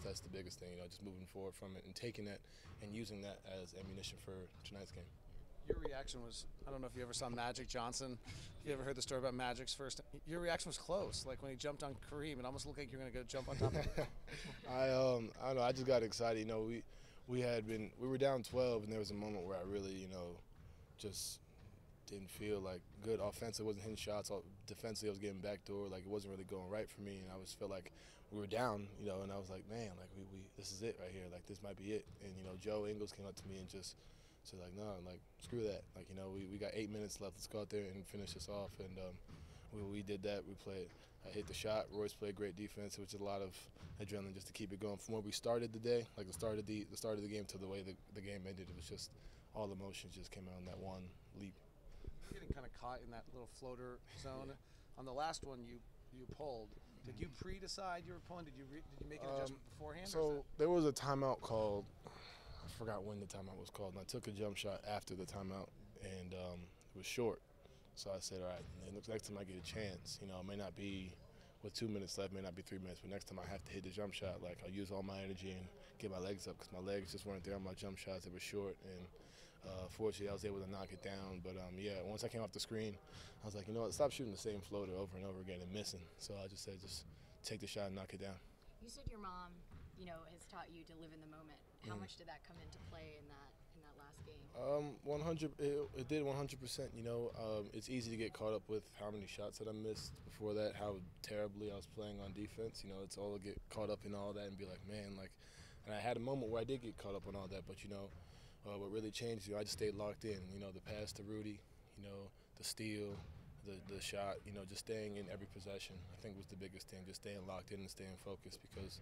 that's the biggest thing, just moving forward from it and taking that and using that as ammunition for tonight's game. Your reaction was, I don't know if you ever saw Magic Johnson. If you ever heard the story about Magic's first, your reaction was close. Like when he jumped on Kareem, it almost looked like you were going to go jump on top of him. I don't know. I just got excited. We were down 12, and there was a moment where I really, just didn't feel like good offensively. Wasn't hitting shots. Defensively, I was getting backdoor. Like it wasn't really going right for me, and I just felt like we were down. And I was like, man, like we this is it right here. Like this might be it. And Joe Ingles came up to me and just said like, no, like screw that. Like we got 8 minutes left. Let's go out there and finish this off. And we did that. We played. I hit the shot. Royce played great defense, which is a lot of adrenaline just to keep it going. From where we started the day, like the start of the game to the way the game ended, it was just all emotions just came out in that one leap. You're getting kind of caught in that little floater zone. On the last one, you pulled. Did you pre-decide you were pulling? Did you make an adjustment beforehand? So there was a timeout called. I forgot when the timeout was called, and I took a jump shot after the timeout, and it was short. So I said, all right, next time I get a chance, it may not be with 2 minutes left, may not be 3 minutes, but next time I have to hit the jump shot, like I'll use all my energy and get my legs up because my legs just weren't there on my jump shots. It was short, and fortunately I was able to knock it down. But once I came off the screen, I was like, you know what, stop shooting the same floater over and over again and missing. So I just said, just take the shot and knock it down. You said your mom, has taught you to live in the moment. How much did that come into play in that last game? 100. It did 100%. It's easy to get caught up with how many shots that I missed before that, how terribly I was playing on defense. It's all to get caught up in all that and be like, man, like. And I had a moment where I did get caught up on all that, but what really changed, I just stayed locked in. The pass to Rudy, the steal, the shot, just staying in every possession, I think was the biggest thing, just staying locked in and staying focused because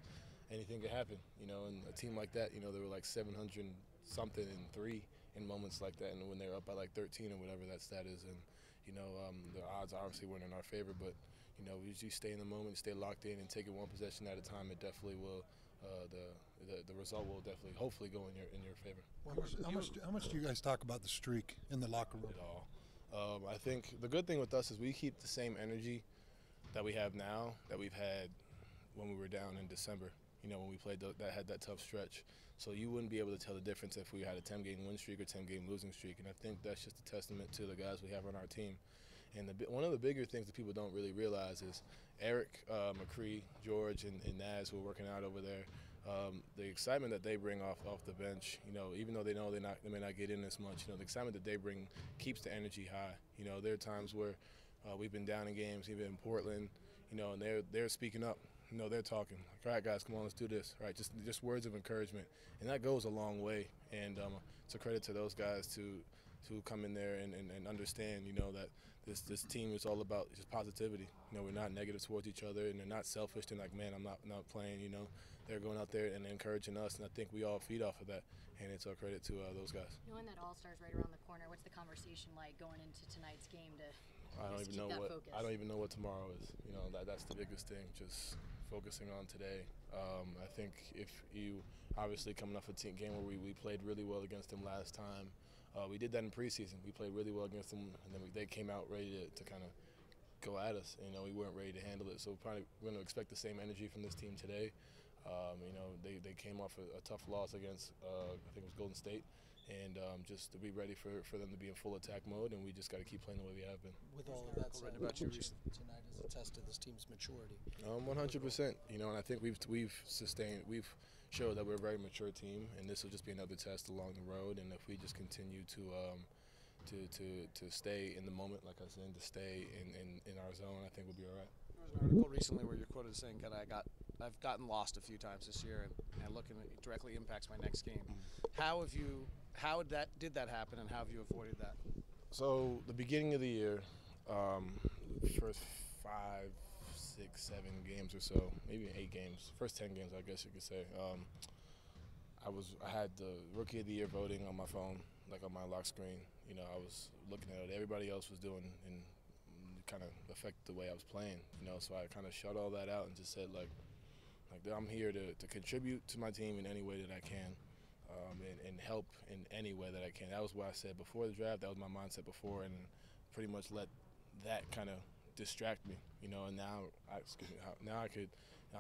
anything could happen, and a team like that, they were like 700-something and 3 in moments like that, and when they're up by like 13 or whatever that stat is, and, the odds obviously weren't in our favor, but, we just stay in the moment, stay locked in and take it one possession at a time, it definitely will, the result will definitely, hopefully go in your favor. How much do you guys talk about the streak in the locker room? At all. I think the good thing with us is we keep the same energy that we have now that we've had when we were down in December, when we played that had that tough stretch. So you wouldn't be able to tell the difference if we had a 10-game win streak or 10-game losing streak. And I think that's just a testament to the guys we have on our team. And one of the bigger things that people don't really realize is Eric, McCree, George, and Naz, who are working out over there, the excitement that they bring off the bench, even though they know they may not get in as much, the excitement that they bring keeps the energy high. There are times where we've been down in games, even in Portland, and they're speaking up. They're talking. Like, all right, guys, come on, let's do this. All right, just words of encouragement, and that goes a long way. And it's a credit to those guys to come in there and understand, that this team is all about just positivity. We're not negative towards each other, and they're not selfish. They're like, man, I'm not playing. They're going out there and encouraging us, and I think we all feed off of that. And it's a credit to those guys. Knowing that All-Star's right around the corner, what's the conversation like going into tonight's game to I don't even know what tomorrow is. That's the biggest thing. Just focusing on today. I think if you obviously coming off a team game where we played really well against them last time. We did that in preseason. We played really well against them, and then they came out ready to kind of go at us. We weren't ready to handle it. So we're going to expect the same energy from this team today. They came off a tough loss against I think it was Golden State, and just to be ready for them to be in full attack mode, and we just got to keep playing the way we have been. With all of that said, about you tonight is a test of this team's maturity. 100%. And I think we've showed that we're a very mature team, and this will just be another test along the road. And if we just continue to stay in the moment, like I said, to stay in our zone, I think we'll be all right. There was an article recently where you're quoted saying, I've gotten lost a few times this year, and looking at it directly impacts my next game. How did that happen, and how have you avoided that? So the beginning of the year, first 5, 6, 7 games or so, maybe 8 games, first 10 games, I guess you could say. I had the Rookie of the Year voting on my phone, like on my lock screen. I was looking at what everybody else was doing, and kind of affected the way I was playing. So I kind of shut all that out and just said like I'm here to contribute to my team in any way that I can, and help in any way that I can. That was what I said before the draft. That was my mindset before, and pretty much let that kind of distract me, and now I could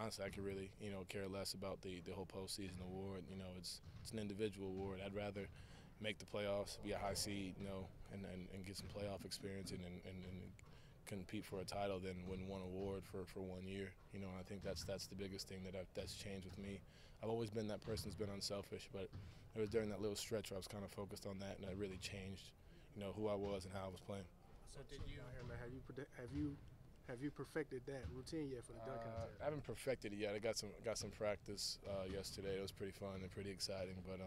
honestly, I could really, care less about the whole postseason award. It's an individual award. I'd rather make the playoffs, be a high seed, and get some playoff experience and compete for a title than win one award for 1 year. I think that's the biggest thing that's changed with me. I've always been that person who's been unselfish, but it was during that little stretch where I was kind of focused on that, and it really changed, who I was and how I was playing. So did you out here, man? Have you perfected that routine yet for the dunk contest? I haven't perfected it yet. I got some practice yesterday. It was pretty fun and pretty exciting, but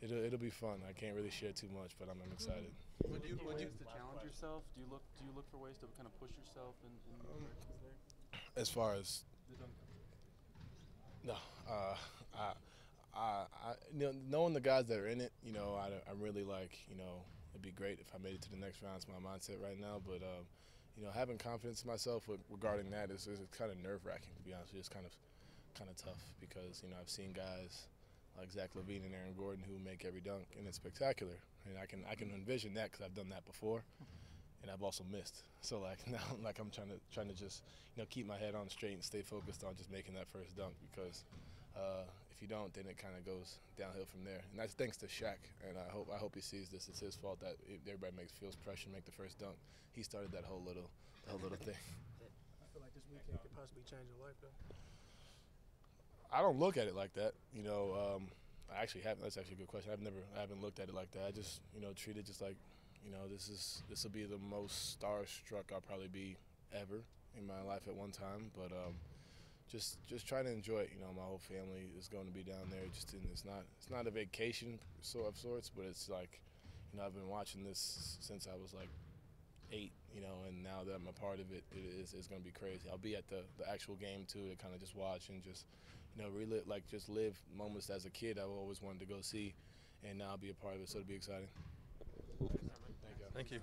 it'll be fun. I can't really share too much, but I'm excited. Would you to challenge yourself? Do you look for ways to kind of push yourself in directions there? As far as The dunk knowing the guys that are in it, I'm really like, it'd be great if I made it to the next round. It's my mindset right now, but having confidence in myself regarding that is kind of nerve-wracking, to be honest with you. It's kind of tough because I've seen guys like Zach LaVine and Aaron Gordon who make every dunk, and it's spectacular. And I can envision that because I've done that before, and I've also missed. So now I'm trying to just keep my head on straight and stay focused on just making that first dunk, because if you don't, then it kind of goes downhill from there. And that's thanks to Shaq, and I hope he sees this. It's his fault that everybody feels pressure to make the first dunk. He started that whole little thing. I feel like this weekend could possibly change your life, though. I don't look at it like that. I actually haven't. That's actually a good question. I haven't looked at it like that. I just treat it just like this will be the most starstruck I'll probably be ever in my life at one time. But just try to enjoy it. My whole family is going to be down there. It's not a vacation of sorts, but it's like I've been watching this since I was like 8. And now that I'm a part of it, it's going to be crazy. I'll be at the actual game too to kind of just watch and just relive, just live moments as a kid I always wanted to go see, and now I'll be a part of it, so it'll be exciting. Thank you.